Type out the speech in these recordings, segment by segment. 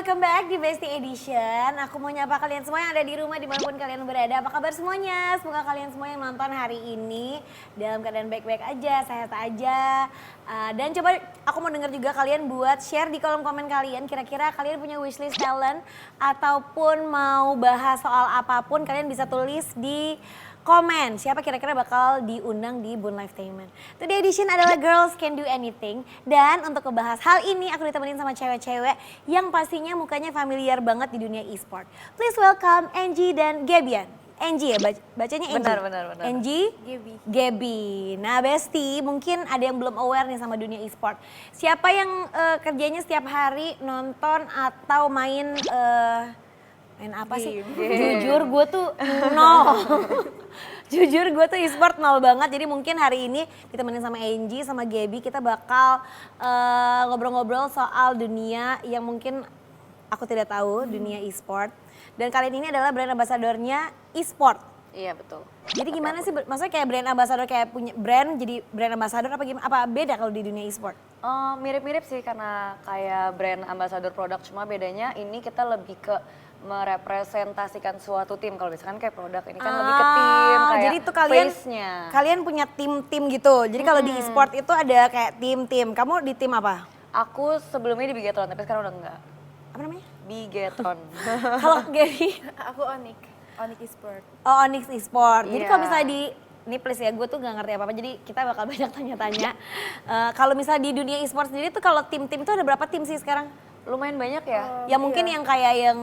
welcome back di Besti Edition. Aku mau nyapa kalian semua yang ada di rumah dimanapun kalian berada. Apa kabar semuanya? Semoga kalian semua yang nonton hari ini dalam keadaan baik-baik aja, sehat aja. Dan coba aku mau dengar juga kalian buat share di kolom komen kalian. Kira-kira kalian punya wishlist talent ataupun mau bahas soal apapun, kalian bisa tulis di komen siapa kira-kira bakal diundang di Boon Lifetainment. Today edition adalah Girls Can Do Anything. Dan untuk ngebahas hal ini aku ditemenin sama cewek-cewek yang pastinya mukanya familiar banget di dunia e-sport. Please welcome Angie dan Gebian. Angie ya bacanya Angie? Benar. Angie? Gebi. Nah Besti mungkin ada yang belum aware nih sama dunia e-sport. Siapa yang kerjanya setiap hari nonton atau main apa sih? Jujur gue tuh nol. Jujur gue tuh e-sport nol banget. Jadi mungkin hari ini ditemenin sama Angie sama Gaby kita bakal ngobrol-ngobrol soal dunia yang mungkin aku tidak tahu, dunia e-sport. Dan kalian ini adalah brand ambassador-nya e-sport. Iya betul. Jadi gimana sih, maksudnya kayak brand ambassador kayak punya brand jadi brand ambassador apa gimana? Apa beda kalau di dunia e-sport? Mirip-mirip sih karena kayak brand ambassador produk, cuma bedanya ini kita lebih ke merepresentasikan suatu tim. Kalau misalkan kayak produk ini kan lebih ke tim, kayak jadi itu kalian punya tim-tim gitu. Jadi kalau di e-sport itu ada kayak tim-tim. Kamu di tim apa? Aku sebelumnya di Bigetron tapi sekarang udah enggak. Apa namanya? Bigetron. Kalau Gaby? Aku Onyx Esport. Oh, Onyx Esport. Jadi Iya. kalau misalnya ini please ya, gue tuh gak ngerti apa-apa, jadi kita bakal banyak tanya-tanya. Kalau misalnya di dunia e-sport sendiri tuh kalau tim-tim itu ada berapa tim sih sekarang? Lumayan banyak ya. Ya mungkin yang kayak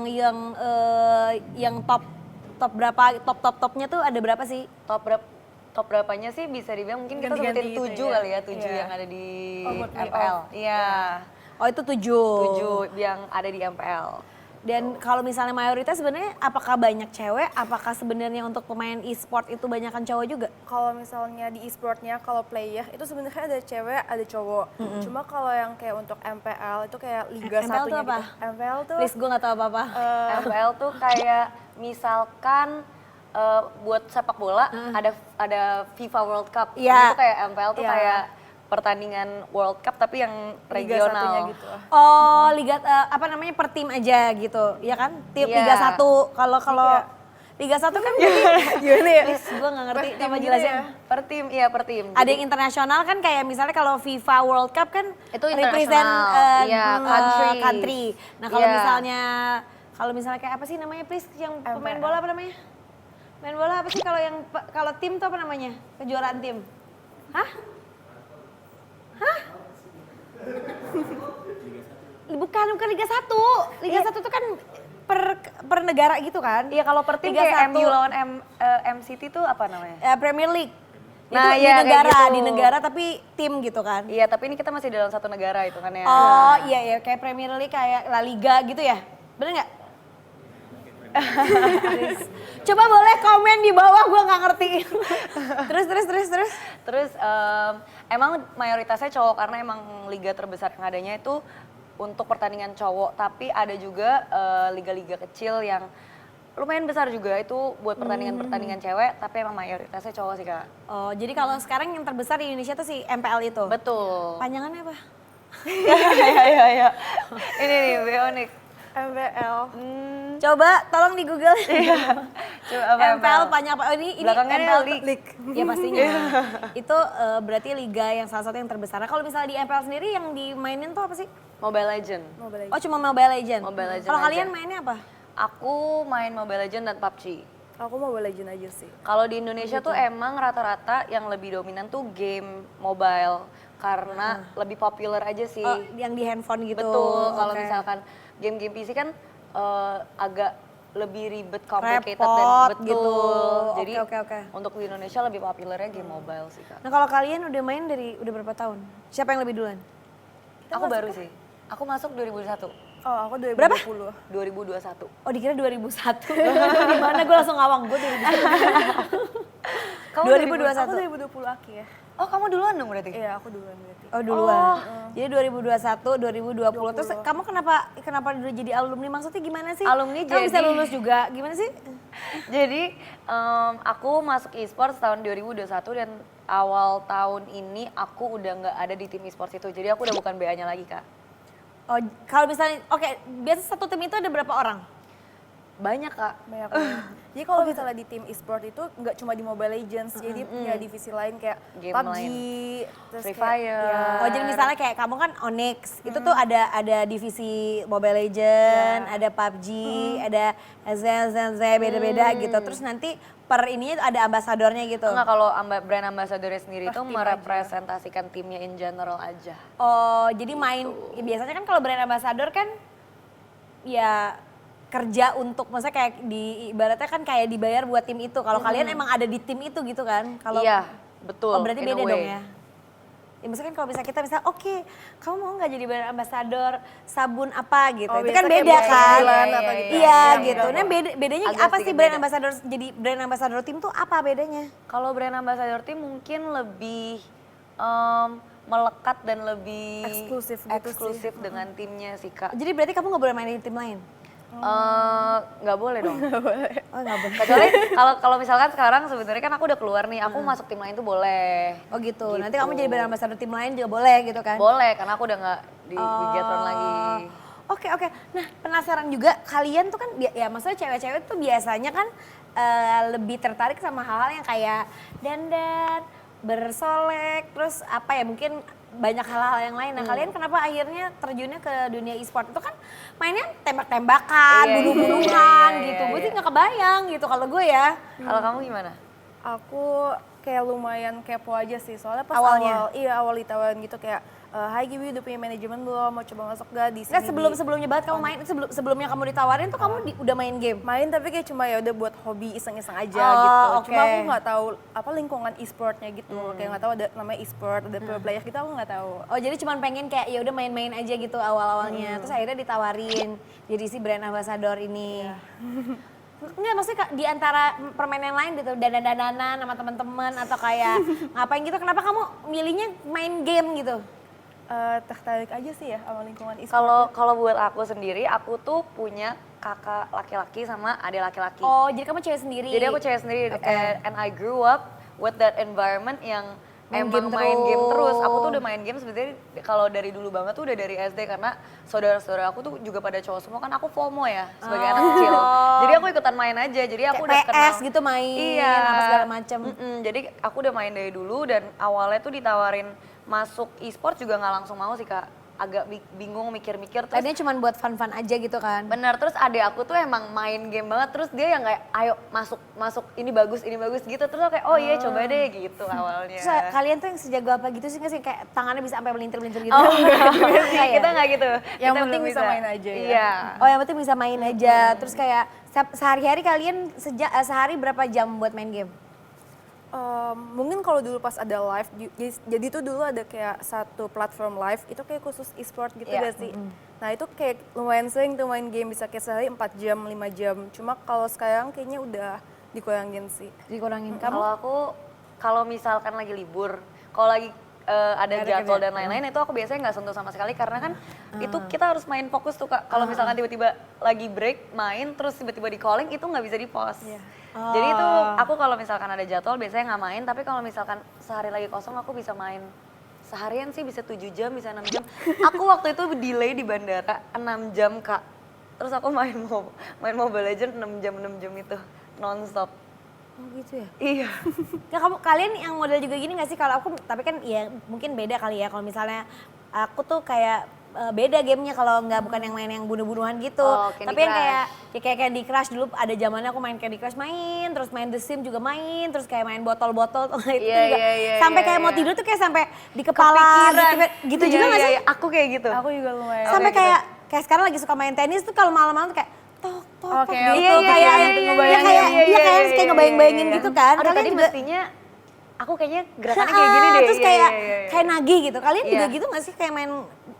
yang top berapa, topnya tuh ada berapa sih? Top berapanya sih bisa dibilang mungkin kita Ganti-ganti sebutin gitu 7 ya. kali ya, 7 Iya. yang ada di buat MPL. playoff. Iya. Oh itu 7. 7 yang ada di MPL. Dan kalau misalnya mayoritas sebenarnya apakah banyak cewek? Apakah sebenarnya untuk pemain e-sport itu banyakan cowok juga? Kalau misalnya di e-sportnya, kalau player itu sebenarnya ada cewek, ada cowok. Cuma kalau yang kayak untuk MPL itu kayak liga MPL satunya tuh apa? gitu. MPL tuh Please gue gak tahu apa-apa. MPL tuh kayak misalkan buat sepak bola ada FIFA World Cup. Iya. Itu kayak MPL tuh Iya. kayak pertandingan World Cup tapi yang liga satunya regional. gitu. Oh, liga apa namanya per tim aja gitu, ya kan? Tim Iya. Liga 1. Kalau Iya. Liga 1 kan Gimana ya? please gue gak ngerti Per tim apa gitu jelasin. ya? Per tim, iya per tim. Ada yang internasional kan kayak misalnya kalau FIFA World Cup kan Itu represent internasional. Iya, country. Nah, kalau Iya. misalnya kayak apa sih namanya please yang pemain MPL. bola apa namanya? Main bola apa sih kalau tim tuh apa namanya? Kejuaraan tim. Hah? Bukan Liga 1. Liga 1 tuh kan per negara gitu kan? Iya kalau per tim Liga kayak 1. MU lawan MCT tuh apa namanya? Premier League. Nah, Itu iya, kayak gitu. di negara tapi tim gitu kan? Iya tapi ini kita masih dalam satu negara itu kan ya. Oh iya kayak Premier League, kayak La Liga gitu ya? Bener nggak? Coba boleh komen di bawah, gue nggak ngerti. Terus. Terus emang mayoritasnya cowok karena emang liga terbesar yang adanya itu untuk pertandingan cowok. Tapi ada juga liga-liga kecil yang lumayan besar juga itu buat pertandingan-pertandingan cewek. Tapi emang mayoritasnya cowok sih Kak. Oh jadi kalau sekarang yang terbesar di Indonesia tuh si MPL itu? Betul. Panjangannya apa? Iya. Ini nih Bionic. MPL. Coba tolong di Google. Coba apa MPL panjang apa? Oh, ini Belakangnya MPL League. Ya pastinya. Itu berarti liga yang salah satu yang terbesar. Nah, kalau misalnya di MPL sendiri yang dimainin tuh apa sih? Mobile Legend. Oh cuma Mobile Legend. Mobile Legend Kalau aja. kalian mainnya apa? Aku main Mobile Legend dan PUBG. Aku Mobile Legend aja sih. Kalau di Indonesia tuh emang rata-rata yang lebih dominan tuh game mobile karena lebih populer aja sih. Oh, yang di handphone gitu. Betul. Kalau Oke. misalkan game-game PC kan agak lebih ribet, complicated dan Repot betul. gitu. Jadi Oke. untuk di Indonesia lebih populernya game mobile sih Kak. Nah kalau kalian udah main udah berapa tahun? Siapa yang lebih duluan? Aku baru sih. Aku masuk 2001. Oh, aku 2020. Berapa? 2021. Oh dikira 2001. Gimana gue langsung ngawang, gue 2001. Kamu 2021. Aku 2020 akhir. Oh, kamu duluan dong berarti? Iya, aku duluan berarti. Oh duluan. Jadi 2021, 2020. Terus kamu kenapa dulu jadi alumni? Maksudnya gimana sih? Alumni kamu bisa jadi- lulus juga. Gimana sih? Jadi aku masuk e-sports tahun 2021 dan awal tahun ini aku udah nggak ada di tim e-sports itu. Jadi aku udah bukan BA-nya lagi Kak. Oh, kalau misalnya, oke, biasa satu tim itu ada berapa orang? Banyak Kak. Banyak banget. Jadi kalau misalnya di tim e-sport itu nggak cuma di Mobile Legends, jadi punya divisi lain kayak Game PUBG, lain. terus Free kayak, Fire. ya, Oh, jadi misalnya kayak kamu kan Onyx, itu tuh ada divisi Mobile Legends, ada PUBG, ada ZZZ, beda-beda gitu. Terus nanti per ininya tuh ada ambasadornya gitu. Enggak, kalau brand ambassadornya sendiri Per itu tim merepresentasikan timnya in general aja. Oh, jadi main, ya biasanya kan kalau brand ambassador kan ya kerja untuk, maksudnya kayak di ibaratnya kan kayak dibayar buat tim itu. Kalau kalian emang ada di tim itu gitu kan? Kalau Iya, betul. Oh, berarti in a beda way. dong ya. Ya maksudnya kan kalau misalnya kita misalnya oke, kamu mau nggak jadi brand ambassador sabun apa gitu. Oh, itu kan biasa kayak beda kan. brand atau gitu. Iya Iya, gitu. iya. Nah, bedanya Agak apa sih sedikit brand beda. ambassador jadi brand ambassador tim tuh apa bedanya? Kalau brand ambassador tim mungkin lebih melekat dan lebih Eksklusif gitu sih. eksklusif dengan timnya sih Kak. Jadi berarti kamu nggak boleh main di tim lain? Nggak boleh dong. Oh nggak boleh. Kecuali kalau misalkan sekarang sebenarnya kan aku udah keluar nih, aku masuk tim lain tuh boleh. Oh gitu. Nanti Gitu. kamu jadi brand ambassador tim lain juga boleh gitu kan? Boleh, karena aku udah nggak di Bigatron lagi. Oke oke. Nah penasaran juga kalian tuh kan ya maksudnya cewek-cewek tuh biasanya kan lebih tertarik sama hal-hal yang kayak dandan, bersolek, terus apa ya mungkin banyak hal-hal yang lain. Nah kalian kenapa akhirnya terjunnya ke dunia e-sport itu kan mainnya tembak-tembakan, Iya, bunuh-bunuhan iya, gitu. iya, Gue sih iya. nggak kebayang gitu kalau gue ya. Kalau kamu gimana? Aku kayak lumayan kepo aja sih, soalnya pas Awalnya? awal ditawarin gitu kayak, hai Gibi udah punya manajemen belum, mau coba masuk gak di sini? Nggak sebelumnya banget kamu main, sebelumnya kamu ditawarin tuh kamu udah main game. Main tapi kayak cuma ya udah buat hobi iseng-iseng aja Oh, gitu. oke. Cuma aku nggak tahu apa lingkungan e-sportnya gitu. Kayak nggak tahu ada namanya e-sport, ada pro player gitu aku nggak tahu. Oh jadi cuma pengen kayak ya udah main-main aja gitu awal-awalnya. Terus akhirnya ditawarin jadi si brand ambassador ini. Enggak maksudnya di antara permainan lain gitu dandan-dandanan sama teman-teman atau kayak ngapain gitu kenapa kamu milihnya main game gitu? Tertarik aja sih ya sama lingkungan e-sport. Kalau buat aku sendiri, aku tuh punya kakak laki-laki sama adik laki-laki. Oh jadi kamu cewek sendiri? Jadi aku cewek sendiri, Oke. and I grew up with that environment yang Main emang game main game terus. terus. Aku tuh udah main game sebenarnya kalau dari dulu banget tuh udah dari SD karena saudara-saudara aku tuh juga pada cowok semua kan aku FOMO ya sebagai anak kecil. Jadi aku ikutan main aja. Jadi aku Kayak udah kenal PS gitu main iya, apa segala macem. Jadi aku udah main dari dulu dan awalnya tuh ditawarin masuk e-sport juga nggak langsung mau sih Kak. Agak bingung mikir-mikir terus. Tadinya cuma buat fun-fun aja gitu kan? Bener, terus adik aku tuh emang main game banget, terus dia yang kayak ayo masuk ini bagus gitu, terus aku kayak oh iya coba deh gitu awalnya. Terus kalian tuh yang sejago apa gitu sih nggak sih kayak tangannya bisa sampai melintir-melintir gitu? Oh enggak, Enggak ya? kita enggak gitu. Yang Kita penting belum bisa main aja ya. Iya. Oh yang penting bisa main aja. Terus kayak sehari-hari kalian sehari berapa jam buat main game? Mungkin kalau dulu pas ada live, jadi tuh dulu ada kayak satu platform live itu kayak khusus e-sport gitu Iya. gak sih? Nah itu kayak lumayan sering tuh main game bisa kayak sehari 4 jam, 5 jam. Cuma kalau sekarang kayaknya udah dikurangin sih. Dikurangin kamu? Kalau aku kalau misalkan lagi libur, kalau lagi ada Ada jadwal kerja. dan lain-lain itu aku biasanya nggak sentuh sama sekali karena kan itu kita harus main fokus tuh Kak. Kalau misalkan tiba-tiba lagi break main terus tiba-tiba di calling itu nggak bisa di pause. Jadi itu aku kalau misalkan ada jadwal biasanya nggak main tapi kalau misalkan sehari lagi kosong aku bisa main seharian sih bisa 7 jam bisa 6 jam. Aku waktu itu delay di bandara 6 jam Kak. Terus aku main Mobile Legends 6 jam itu nonstop. Oh gitu ya? Iya. Ya kalian yang model juga gini gak sih? Kalau aku, tapi kan ya mungkin beda kali ya. Kalau misalnya aku tuh kayak beda gamenya kalau nggak bukan yang main yang bunuh-bunuhan gitu. Oh, Candy Tapi yang Crush. kayak ya kayak Candy Crush dulu ada zamannya aku main Candy Crush main, terus main The Sims juga main, terus kayak main botol-botol itu Iya, juga. iya, Sampai iya, kayak mau iya. tidur tuh kayak sampai di kepala gitu juga nggak sih? Aku kayak gitu. Aku juga lumayan. Sampai Oke, kayak sekarang lagi suka main tenis tuh kalau malam-malam tuh kayak tok tok Oke, gitu iya, iya, kayak iya, ya ngebayangin. kayak Iya, kayak iya, kayak ngebayang-bayangin iya. gitu kan. Aduh Kalian tadi juga mestinya aku kayaknya gerakannya kayak gini deh. terus Iya, kayak iya, iya, iya. kayak nagih gitu. Kalian juga Iya. gitu nggak sih kayak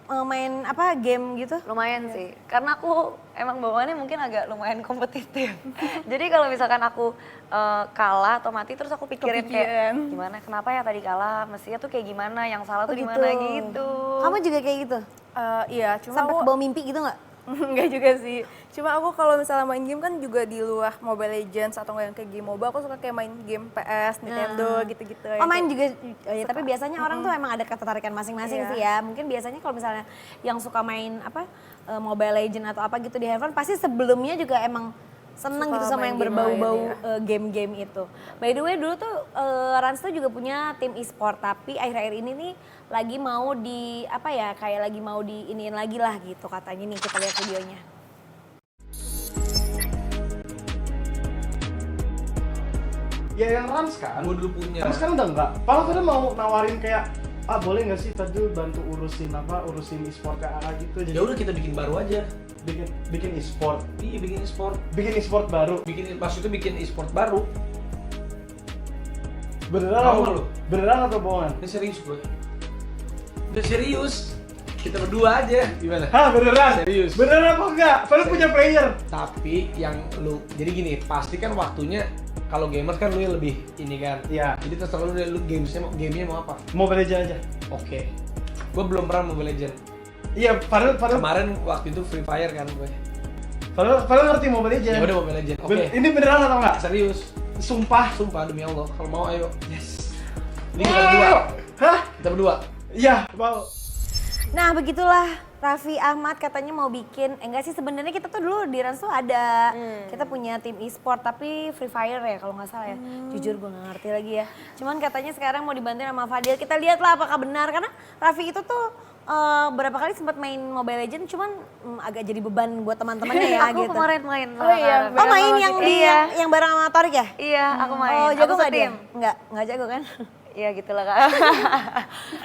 main apa game gitu? Lumayan sih, karena aku emang bawaannya mungkin agak lumayan kompetitif. Jadi kalau misalkan aku kalah atau mati terus aku pikirin kayak Kepikiran. gimana, kenapa ya tadi kalah, mestinya tuh kayak gimana, yang salah tuh di gitu. mana gitu. Kamu juga kayak gitu? Iya, cuma Sampai aku ke bawah mimpi gitu nggak? Enggak juga sih. Cuma aku kalau misalnya main game kan juga di luar Mobile Legends atau nggak yang kayak game MOBA, aku suka kayak main game PS, Nintendo gitu-gitu. Oh main juga, ya, tapi biasanya orang tuh emang ada ketertarikan masing-masing Iya. sih ya. Mungkin biasanya kalau misalnya yang suka main apa Mobile Legend atau apa gitu di handphone, pasti sebelumnya juga emang seneng Suka gitu sama main yang game berbau-bau lain, game-game itu. By the way dulu tuh Rans tuh juga punya tim e-sport, tapi akhir-akhir ini nih lagi mau di apa ya, kayak lagi mau diiniin lagi lah gitu katanya nih, kita lihat videonya. Ya yang Rans kan, Gue dulu punya. Rans kan udah enggak. Padahal tadi mau nawarin kayak, boleh nggak sih tadi bantu urusin e-sport ke AA gitu. Jadi Ya udah kita bikin baru aja. bikin e-sport. Iya bikin e-sport. Bikin e-sport baru. Maksudnya bikin e-sport baru. Beneran Mau atau lu? beneran atau bohongan? Ini serius gue. Udah serius. Kita berdua aja. Gimana? Hah, beneran? Serius. Beneran apa enggak? Padahal punya player. Tapi yang lu, jadi gini, pasti kan waktunya kalau gamers kan lu yang lebih ini kan. Iya. Jadi terserah lu gamenya mau apa? Mobile Legends aja. Oke. Gue belum pernah Mobile Legends. Iya, padahal Kemarin waktu itu Free Fire kan gue. padahal ngerti Mobile Legends. Ya udah Mobile Legends. Oke. Ini beneran atau enggak? Serius. Sumpah. Sumpah demi Allah. Kalau mau ayo. Yes. Ini kita berdua. Hah? Kita berdua. Iya, mau. Nah begitulah Raffi Ahmad katanya mau bikin, enggak sih sebenarnya kita tuh dulu di Rans tuh ada, kita punya tim e-sport tapi Free Fire ya kalau nggak salah ya. Jujur gue nggak ngerti lagi ya. Cuman katanya sekarang mau dibantuin sama Fadil, kita lihatlah apakah benar karena Raffi itu tuh berapa kali sempat main Mobile Legends cuman agak jadi beban buat teman-temannya ya Aku gitu. kemarin main. Oh iya, sama Oh main Bareng yang sama di Iya. yang bareng sama Torik ya? Iya, aku main. Oh jago Aku nggak dia? setim. Nggak jago kan? Iya gitulah Kak.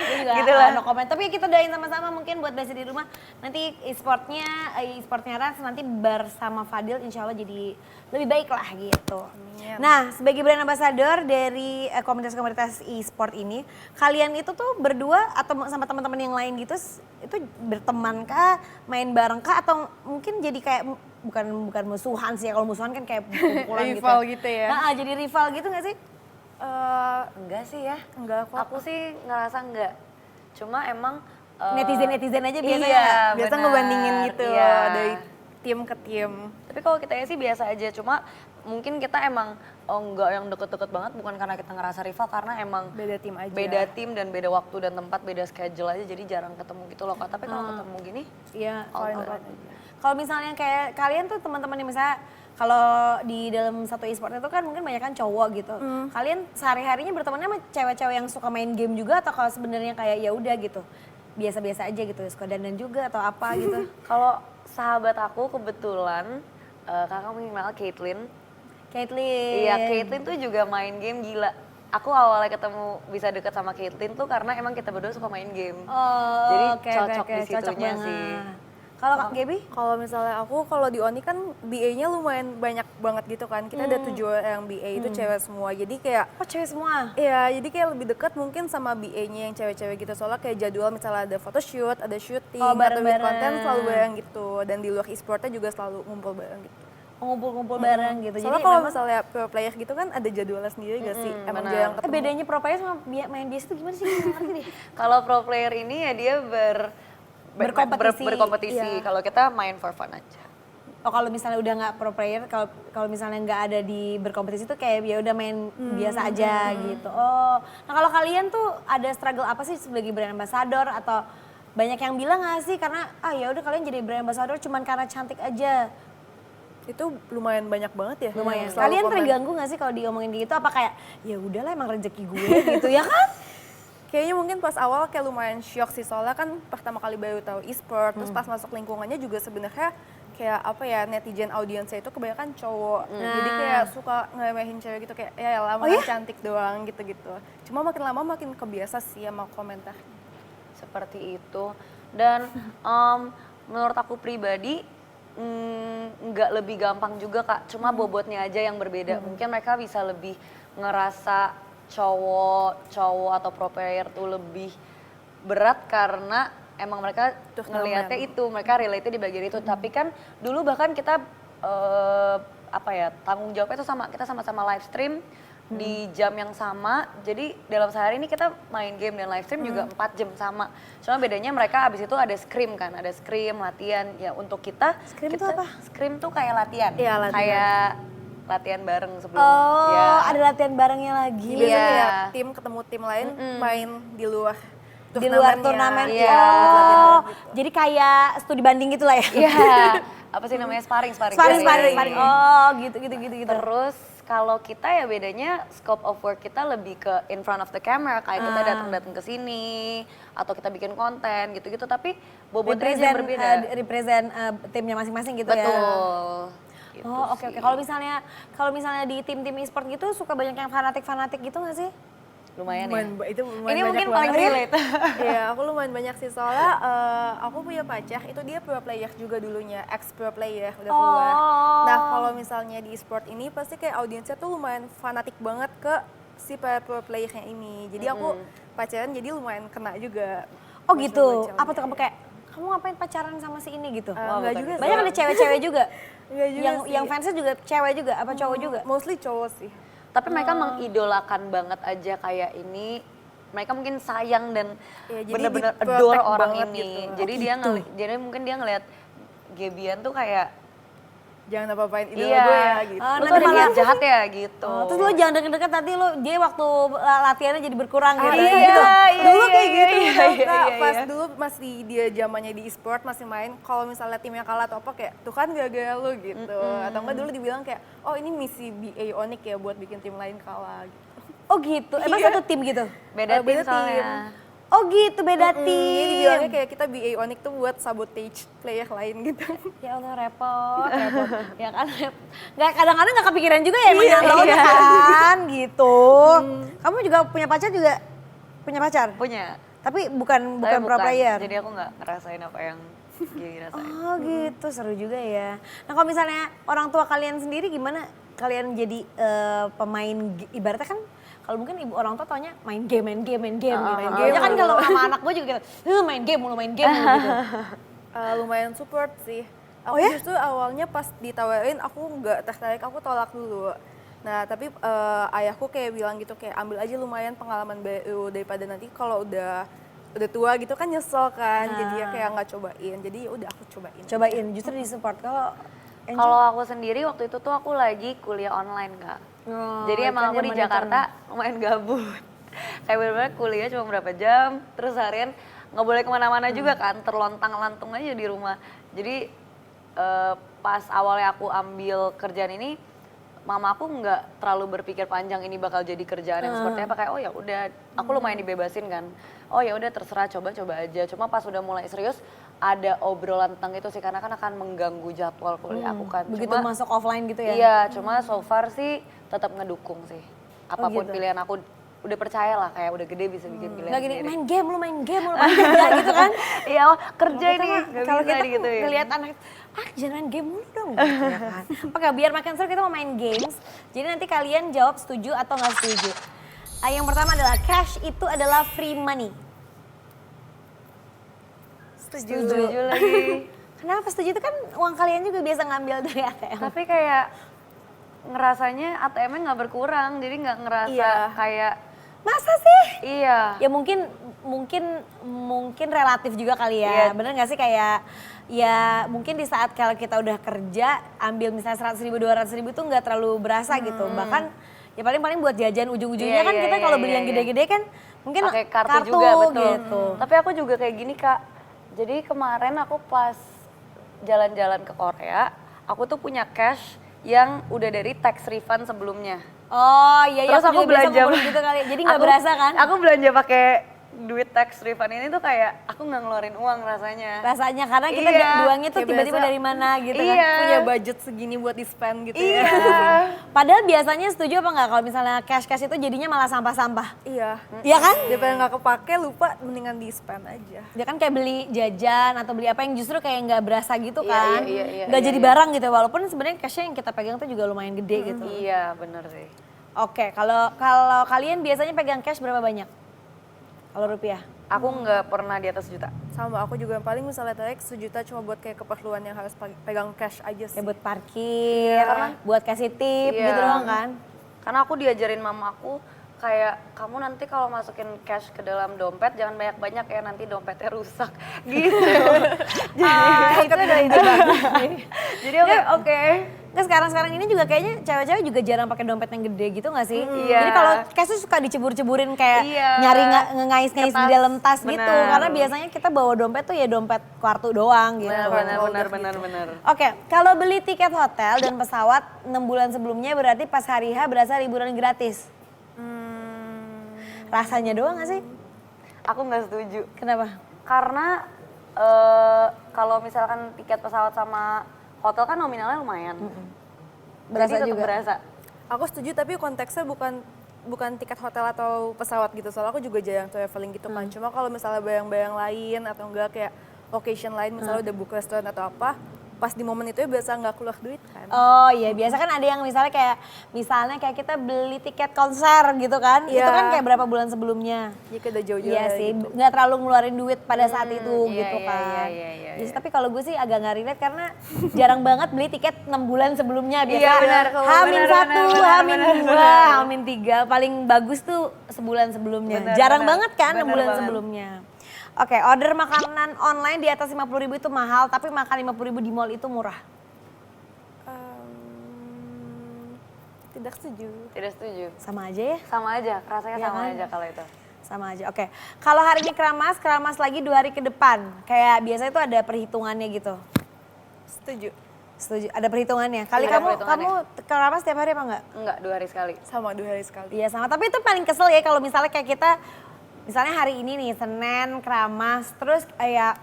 Dia juga Gitulah. no comment. Tapi ya kita doain sama-sama mungkin buat Besti di rumah. Nanti e-sportnya Rans nanti bersama Fadil insya Allah jadi lebih baik lah gitu. Nah sebagai brand ambassador dari komunitas-komunitas e-sport ini, kalian itu tuh berdua atau sama teman-teman yang lain gitu, itu berteman kah, main bareng kah, atau mungkin jadi kayak bukan musuhan sih, kalau musuhan kan kayak kumpulan gitu. Rival gitu ya. Nah, jadi rival gitu nggak sih? Enggak sih ya. Enggak kok. Aku sih ngerasa enggak. Cuma emang Netizen aja biasanya. Iya, Biasa benar. ngebandingin gitu Iya. dari tim ke tim. Tapi kalau kita sih biasa aja. Cuma mungkin kita emang enggak yang deket-deket banget, bukan karena kita ngerasa rival, karena emang Beda tim aja. beda tim dan beda waktu dan tempat, beda schedule aja, jadi jarang ketemu gitu loh Kak. Tapi kalau ketemu gini, Iya. all Fine, good. fine. Kalau misalnya kayak kalian tuh teman-teman yang misalnya kalau di dalam satu e-sport itu kan mungkin banyak kan cowok gitu. Kalian sehari-harinya bertemannya sama cewek-cewek yang suka main game juga, atau kalau sebenarnya kayak ya udah gitu. Biasa-biasa aja gitu, suka dandan juga atau apa gitu. Kalau sahabat aku kebetulan kakak mengenal Caitlyn. Caitlyn. Iya, Caitlyn tuh juga main game gila. Aku awalnya ketemu bisa deket sama Caitlyn tuh karena emang kita berdua suka main game. Oh, Jadi oke, cocok oke, di cocok situnya banget. sih. Kalau Kak Gaby? Kalau misalnya aku, kalau di Oni kan BA-nya lumayan banyak banget gitu kan. Kita ada 7 yang BA itu cewek semua. Jadi kayak Oh cewek semua? iya, jadi kayak lebih dekat mungkin sama BA-nya yang cewek-cewek gitu. Soalnya kayak jadwal misalnya ada photoshoot, ada syuting, Oh, atau bikin bareng-bareng. konten selalu bareng gitu. Dan di luar e-sportnya juga selalu ngumpul bareng gitu. Ngumpul-ngumpul bareng gitu. Soalnya kalau misalnya pro player gitu kan ada jadwalnya sendiri gak sih? Emang benar. jarang ketemu. bedanya pro player sama main biasa itu gimana sih? Nggak ngerti deh. Kalau pro player ini ya dia Berkompetisi. berkompetisi. Iya. Kalau kita main for fun aja. Oh kalau misalnya udah nggak pro player, kalau misalnya nggak ada di berkompetisi tuh kayak ya udah main biasa aja gitu. Oh, nah kalau kalian tuh ada struggle apa sih sebagai brand ambassador, atau banyak yang bilang nggak sih karena ya udah kalian jadi brand ambassador cuman karena cantik aja? Itu lumayan banyak banget ya. Lumayan. Selalu Kalian komen. terganggu nggak sih kalau diomongin gitu? Apa kayak ya udahlah emang rezeki gue gitu ya kan? Kayaknya mungkin pas awal kayak lumayan shock sih, soalnya kan pertama kali baru tahu e-sport, terus pas masuk lingkungannya juga sebenarnya kayak apa ya, netizen audiensnya itu kebanyakan cowok. Jadi kayak suka ngeremehin cewek gitu, kayak ya lama cantik doang gitu-gitu. Cuma makin lama makin kebiasa sih sama komentar. Seperti itu. Dan menurut aku pribadi nggak lebih gampang juga Kak, cuma bobotnya aja yang berbeda. Mungkin mereka bisa lebih ngerasa cowok atau pro player tuh lebih berat karena emang mereka ngelihatnya itu, mereka relate di bagian itu. Tapi kan dulu bahkan kita apa ya, tanggung jawabnya itu kita sama-sama live stream, di jam yang sama. Jadi dalam sehari ini kita main game dan live stream juga 4 jam sama. Cuma bedanya mereka abis itu ada scrim kan, ada scrim, latihan. Ya untuk kita, Scrim kita, tuh apa? Scrim tuh kayak latihan. Iya, latihan. Kayak latihan bareng sebelum. Oh, ya. ada latihan barengnya lagi. Biasanya Iya. kayak tim ketemu tim lain main di luar Di luar turnamennya. turnamen. Iya. Oh, jadi kayak studi banding gitu lah ya. Iya. Apa sih namanya sparring. Sparring. Iya. Oh, gitu. Terus kalau kita ya bedanya scope of work kita lebih ke in front of the camera, kayak kita datang ke sini atau kita bikin konten gitu-gitu, tapi bobotnya aja yang berbeda. Represent timnya masing-masing gitu ya. Betul. Gitu Oh, oke. sih. Kalau misalnya di tim-tim e-sport gitu suka banyak yang fanatik gitu nggak sih? Lumayan Lumayan, ya. itu lumayan Ini banyak mungkin banget. paling relate. Iya, aku lumayan banyak sih soalnya aku punya pacar itu dia pro player juga dulunya, ex pro player udah keluar. Oh. Nah kalau misalnya di e-sport ini pasti kayak audiensnya tuh lumayan fanatik banget ke si para pro playernya ini. Jadi aku pacaran jadi lumayan kena juga. Oh gitu. Bocil-bocilnya. Apa tuh kamu kayak kamu ngapain pacaran sama si ini gitu? Enggak juga sih. Banyak ada cewek-cewek juga. Enggak juga yang sih. fansnya juga cewek juga apa cowok juga? Mostly cowok sih. Tapi mereka mengidolakan banget aja kayak ini. Mereka mungkin sayang dan Ya, jadi bener-bener di-protect adore orang banget ini. gitu. Jadi jadi mungkin dia ngelihat Gebian tuh kayak Jangan apa-apain idola iya, gue ya gitu. Oh, lu nanti tuh ada malah- niat jahat ya gitu. Oh, terus lo jangan deket-deket nanti lo dia waktu latihannya jadi berkurang gitu. iya, gitu. iya, Dulu iya, kayak iya, gitu iya, tau, iya, Kak. iya, Pas iya. dulu masih dia zamannya di e-sport masih main, kalau misalnya timnya kalah atau apa kayak tuh kan gara-gara lu gitu. Atau enggak dulu dibilang kayak oh ini misi BA Onyx ya buat bikin tim lain kalah gitu. Oh gitu. Emang Iya. satu tim gitu? Beda tim beda tim. soalnya. Oh gitu, beda Jadi tim. dibilangnya kayak kita BA Onyx tuh buat sabotage player lain gitu. Ya Allah repot. Ya kan nggak kadang-kadang nggak kepikiran juga ya emang Iya, yang iya. kan gitu. Kamu juga punya pacar juga? Punya pacar? Punya. Tapi bukan Tapi pro player. Jadi aku nggak ngerasain apa yang Gigi rasain. Oh gitu, seru juga ya. Nah kalau misalnya orang tua kalian sendiri gimana? Kalian jadi pemain, ibaratnya kan kalau mungkin ibu orang tua taunya main game gitu. main game Ya kan mulu. kalau sama anak gue juga gitu, main game mulu gitu. Lumayan support sih. Aku Oh ya? justru awalnya pas ditawarin aku nggak tertarik, aku tolak dulu. Nah tapi ayahku kayak bilang gitu kayak ambil aja lumayan pengalaman baru daripada nanti kalau udah tua gitu kan nyesel kan. Jadi ya kayak nggak cobain. Jadi ya udah aku cobain. Cobain, justru di support. Kalau Angel? Kalau aku sendiri waktu itu tuh aku lagi kuliah online Kak. Oh, Jadi emang kan aku di zamannya Jakarta lumayan gabut. Kayak bener-bener kuliah cuma berapa jam, terus harian nggak boleh kemana-mana juga kan, terlontang-lantung aja di rumah. Jadi pas awalnya aku ambil kerjaan ini, mama aku nggak terlalu berpikir panjang ini bakal jadi kerjaan yang seperti apa, kayak oh ya udah, aku lumayan dibebasin kan. Oh ya udah terserah, coba aja. Cuma pas udah mulai serius ada obrolan tentang itu sih, karena kan akan mengganggu jadwal kuliah aku kan. begitu Cuma- masuk offline gitu ya? Iya, cuma so far sih tetap ngedukung sih. Apapun gitu. pilihan aku udah percaya lah, kayak udah gede bisa bikin pilihan Nggak gini, sendiri. main game lu nggak gitu kan? Iya, oh, kerja Kita ini mah nggak kalau bisa kita digituin. ngeliat anak, jangan main game mulu dong gitu ya kan. Oke, biar makin seru kita mau main games. Jadi nanti kalian jawab setuju atau nggak setuju. Yang pertama adalah cash itu adalah free money. Setuju lagi. Kenapa setuju? Itu kan uang kalian juga biasa ngambil dari ATM. Tapi kayak ngerasanya ATM-nya nggak berkurang, jadi nggak ngerasa Iya. kayak Masa sih? iya. Ya mungkin relatif juga kali ya. Iya. Bener gak sih kayak ya mungkin di saat kalau kita udah kerja ambil misalnya 100.000 200.000 tuh nggak terlalu berasa gitu. Bahkan ya paling buat jajan ujung-ujungnya Iya, kan iya, kita iya, kalau iya, beli yang iya. gede-gede kan mungkin Pakai kartu juga betul. gitu. Tapi aku juga kayak gini Kak. Jadi kemarin aku pas jalan-jalan ke Korea, aku tuh punya cash yang udah dari tax refund sebelumnya. Oh iya, Terus aku juga biasa belanja ngumpulin gitu kali. Jadi nggak Aku- berasa kan? Aku belanja pakai duit tax refund ini tuh kayak aku nggak ngeluarin uang rasanya. Rasanya karena kita Iya. duangnya tuh Kayak tiba-tiba biasa dari mana gitu Iya. kan. Punya budget segini buat di spend gitu Iya. ya. Padahal biasanya setuju apa nggak kalau misalnya cash-cash itu jadinya malah sampah-sampah. Iya. Iya kan? Daripada nggak kepake lupa mendingan di spend aja. Dia kan kayak beli jajan atau beli apa yang justru kayak nggak berasa gitu Iya, kan. iya, Nggak iya, jadi iya. barang gitu walaupun sebenarnya cashnya yang kita pegang tuh juga lumayan gede gitu. Iya bener sih. Oke, kalau kalian biasanya pegang cash berapa banyak? Kalau rupiah? Aku nggak pernah di atas juta. Sama aku juga yang paling misalnya tarik 1 juta cuma buat kayak keperluan yang harus pegang cash aja sih. Kayak buat parkir, buat kasih tip Iya. gitu doang kan? Karena aku diajarin mamaku kayak kamu nanti kalau masukin cash ke dalam dompet jangan banyak-banyak ya nanti dompetnya rusak gitu. Itu udah ide bagus nih. Jadi oke. Nah sekarang ini juga kayaknya cewek-cewek juga jarang pakai dompet yang gede gitu gak sih? Iya. Jadi kalau cash tuh suka dicebur-ceburin kayak Iya. nyari ngais-ngais di Kertas. dalam tas gitu. Benar. Karena biasanya kita bawa dompet tuh ya dompet kartu doang gitu. Benar. Oke, kalau beli tiket hotel dan pesawat 6 bulan sebelumnya berarti pas hari H berasa liburan gratis. Rasanya doang gak sih? Aku nggak setuju. Kenapa? Karena kalau misalkan tiket pesawat sama hotel kan nominalnya lumayan. Berasa Jadi tetap juga. berasa. Aku setuju tapi konteksnya bukan tiket hotel atau pesawat gitu. Soalnya aku juga jarang traveling gitu kan. Cuma kalau misalnya bayang-bayang lain atau enggak kayak location lain misalnya udah book restoran atau apa, pas di momen itu ya biasa nggak keluar duit kan. Oh iya, biasa kan ada yang misalnya kayak kita beli tiket konser gitu kan. Iya. Itu kan kayak berapa bulan sebelumnya. Jika udah jauh-jauh Iya hari sih, gitu. nggak terlalu ngeluarin duit pada saat itu iya, gitu iya, kan. iya. Jadi, tapi kalau gue sih agak nggak relate karena jarang banget beli tiket 6 bulan sebelumnya. Biasanya Iya, benar. Hamin Benar, 1, benar, Hamin benar. 2, Hamin 3. Paling bagus tuh sebulan sebelumnya. Benar, Jarang benar. banget kan 6 Benar bulan banget. sebelumnya. Oke, order makanan online di atas 50.000 itu mahal, tapi makan 50.000 di mall itu murah. Tidak setuju. Tidak setuju. Sama aja ya? Sama aja, rasanya Iya sama kan? aja kalau itu. Sama aja, oke. Kalau hari ini keramas lagi 2 hari ke depan. Kayak biasanya itu ada perhitungannya gitu. Setuju. Setuju, ada perhitungannya. Kali Ada kamu perhitungannya. keramas tiap hari apa enggak? Enggak, 2 hari sekali. Sama 2 hari sekali. Iya sama, tapi itu paling kesel ya kalau misalnya kayak kita, misalnya hari ini nih, Senin, keramas, terus kayak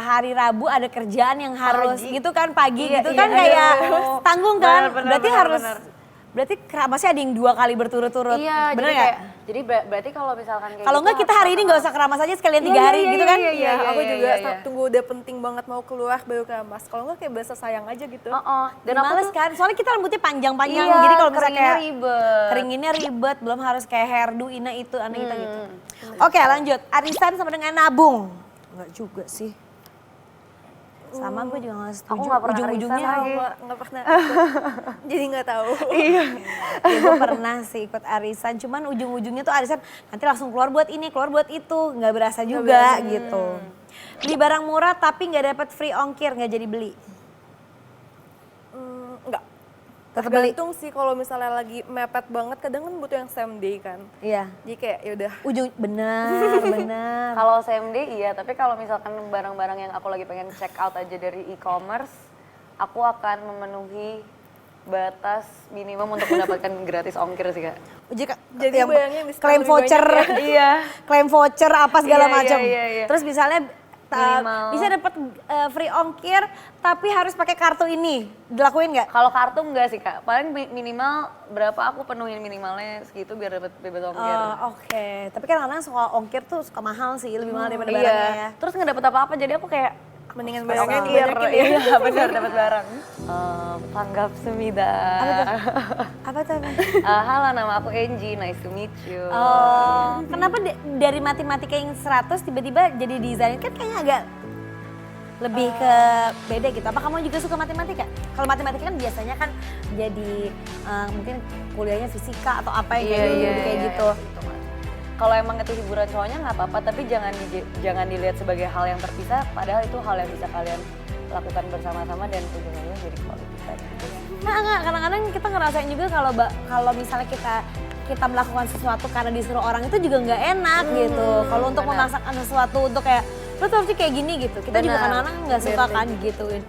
hari Rabu ada kerjaan yang harus Pagi. gitu kan, pagi Iya, gitu iya, kan iya. kayak tanggung kan. Benar, berarti benar, harus, benar. berarti keramasnya ada yang 2 kali berturut-turut. Iya, bener jadi nggak? kayak, jadi berarti kalau misalkan kayak Kalau gitu enggak kita hari ini nggak usah keramas aja sekalian 3 hari gitu kan. Iya, Aku iya, juga iya. tunggu udah penting banget mau keluar baru keramas. Kalau enggak kayak berasa sayang aja gitu. Dan aku Males tuh kan, soalnya kita rambutnya panjang-panjang. Iya, Jadi kalau misalnya keringinnya kayak ribet. keringinnya ribet, belum harus kayak hairdo, ina itu, aneh kita gitu. Oke lanjut, arisan sama dengan nabung. Enggak juga sih. Sama gue juga gak setuju. Aku nggak pernah Ujung-ujungnya arisan lagi. Nggak pernah. Jadi nggak tahu. ya gue pernah sih ikut arisan, cuman ujung-ujungnya tuh arisan nanti langsung keluar buat ini, keluar buat itu, nggak berasa juga gitu. Beli barang murah tapi nggak dapat free ongkir, nggak jadi beli. Enggak. Tetap beli. Tergantung sih kalau misalnya lagi mepet banget, kadang kan butuh yang same day kan. Iya. Jadi kayak yaudah. Bener. kalau same day iya, tapi kalau misalkan barang-barang yang aku lagi pengen check out aja dari e-commerce, aku akan memenuhi batas minimum untuk mendapatkan gratis ongkir sih Kak. Jadi yang bayangnya diskon klaim lebih voucher, banyak Iya. klaim voucher apa segala Iya, macam. iya. Terus misalnya Minimal. bisa dapat free ongkir tapi harus pakai kartu ini. Dilakuin nggak? Kalau kartu enggak sih Kak, paling minimal berapa aku penuhin minimalnya segitu biar dapat bebas ongkir. Oke. Tapi kan kadang-kadang soal ongkir tuh suka mahal sih, lebih mahal daripada Iya. barangnya ya. Terus nggak dapat apa-apa jadi aku kayak mendingan pas bayangnya ongkir. dibanyakin ya. Iya benar dapat barang. Panggap semida. Apa tuh? Halo nama aku Angie, nice to meet you. Oh, kenapa dari matematika yang 100 tiba-tiba jadi desain? Kan kayaknya agak lebih ke beda gitu. Apa kamu juga suka matematika? Kalau matematika kan biasanya kan jadi mungkin kuliahnya fisika atau apa yang kayak gitu. Kalau emang itu hiburan cowoknya nggak apa-apa, tapi jangan dilihat sebagai hal yang terpisah. Padahal itu hal yang bisa kalian lakukan bersama-sama dan ujung-ujungnya jadi quality time gitu. Nah, kadang-kadang kita ngerasain juga kalau misalnya kita melakukan sesuatu karena disuruh orang itu juga nggak enak gitu. Kalau untuk memaksakan sesuatu untuk kayak lo tuh harusnya kayak gini gitu. Kita juga Benar. kadang-kadang nggak suka kan gituin.